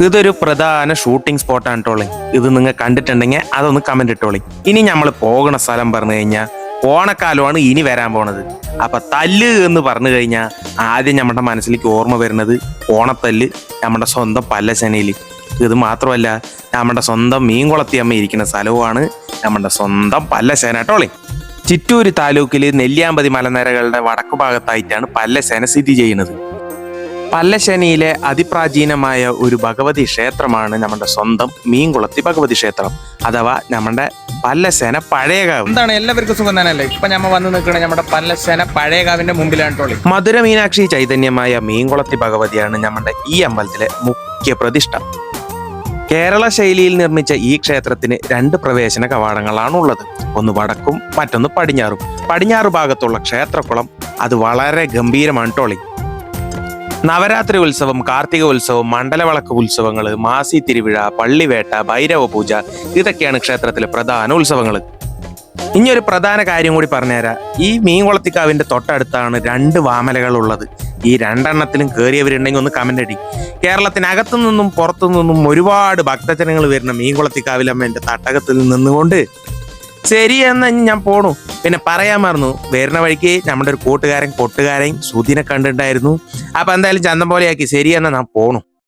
ഇതൊരു പ്രധാന ഷൂട്ടിംഗ് സ്പോട്ടാണ് ടോളി. ഇത് നിങ്ങൾ കണ്ടിട്ടുണ്ടെങ്കിൽ അതൊന്ന് കമന്റ് ഇട്ടോളി. ഇനി നമ്മൾ പോകണ സ്ഥലം പറഞ്ഞു കഴിഞ്ഞാൽ ഓണക്കാലമാണ് ഇനി വരാൻ പോണത്. അപ്പൊ തല്ല് എന്ന് പറഞ്ഞു കഴിഞ്ഞാൽ ആദ്യം നമ്മുടെ മനസ്സിലേക്ക് ഓർമ്മ വരുന്നത് ഓണത്തല്ല്, നമ്മുടെ സ്വന്തം പല്ലശനയിൽ. ഇത് മാത്രമല്ല, നമ്മുടെ സ്വന്തം മീൻകുളത്തി അമ്മ ഇരിക്കുന്ന സ്ഥലവുമാണ് നമ്മുടെ സ്വന്തം പല്ലശേന ടോളി. ചിറ്റൂര് താലൂക്കിൽ നെല്ലിയാമ്പതി മലനിരകളുടെ വടക്കു ഭാഗത്തായിട്ടാണ് പല്ലശേന സ്ഥിതി ചെയ്യുന്നത്. പല്ലശേനയിലെ അതിപ്രാചീനമായ ഒരു ഭഗവതി ക്ഷേത്രമാണ് നമ്മുടെ സ്വന്തം മീൻകുളത്തി ഭഗവതി ക്ഷേത്രം, അഥവാ നമ്മുടെ പല്ലശേന പഴയകാവ്. എന്താണ് എല്ലാവർക്കും സുഖം തന്നെയല്ലേ? ഇപ്പൊ ഞമ്മ വന്ന് നിൽക്കണ നമ്മുടെ പല്ലശേന പഴയകാവിന്റെ മുമ്പിലാണ് ടോളി. മധുര മീനാക്ഷി ചൈതന്യമായ മീൻകുളത്തി ഭഗവതിയാണ് നമ്മുടെ ഈ അമ്പലത്തിലെ മുഖ്യ പ്രതിഷ്ഠ. കേരള ശൈലിയിൽ നിർമ്മിച്ച ഈ ക്ഷേത്രത്തിന് 2 പ്രവേശന കവാടങ്ങളാണ് ഉള്ളത്. ഒന്ന് വടക്കും മറ്റൊന്ന് പടിഞ്ഞാറും. പടിഞ്ഞാറ് ഭാഗത്തുള്ള ക്ഷേത്രക്കുളം അത് വളരെ ഗംഭീരമാണ് ടോളി. നവരാത്രി ഉത്സവം, കാർത്തിക ഉത്സവം, മണ്ഡലവിളക്ക് ഉത്സവങ്ങൾ, മാസി തിരുവിഴ, പള്ളിവേട്ട, ഭൈരവ പൂജ, ഇതൊക്കെയാണ് ക്ഷേത്രത്തിലെ പ്രധാന ഉത്സവങ്ങൾ. ഇനി ഒരു പ്രധാന കാര്യം കൂടി പറഞ്ഞുതരാം. ഈ മീൻകുളത്തിക്കാവിന്റെ തൊട്ടടുത്താണ് 2 വാമലകൾ ഉള്ളത്. ഈ 2 എണ്ണത്തിലും കയറിയവരുണ്ടെങ്കിൽ ഒന്ന് കമന്റ് അടി. കേരളത്തിനകത്തു നിന്നും പുറത്തു നിന്നും ഒരുപാട് ഭക്തജനങ്ങൾ വരുന്ന മീൻകുളത്തിക്കാവിലമ്മേന്റെ തട്ടകത്തിൽ നിന്നുകൊണ്ട് ശരിയെന്ന് ഞാൻ പോണു. പിന്നെ പറയാൻ മറന്നു, വരുന്ന വഴിക്ക് നമ്മുടെ ഒരു കൂട്ടുകാരൻ കൊട്ടുകാരൻ സുധീനെ കണ്ടിട്ടുണ്ടായിരുന്നു. അപ്പൊ എന്തായാലും ചന്തം പോലെയാക്കി ശരിയെന്നാ ഞാൻ പോണു.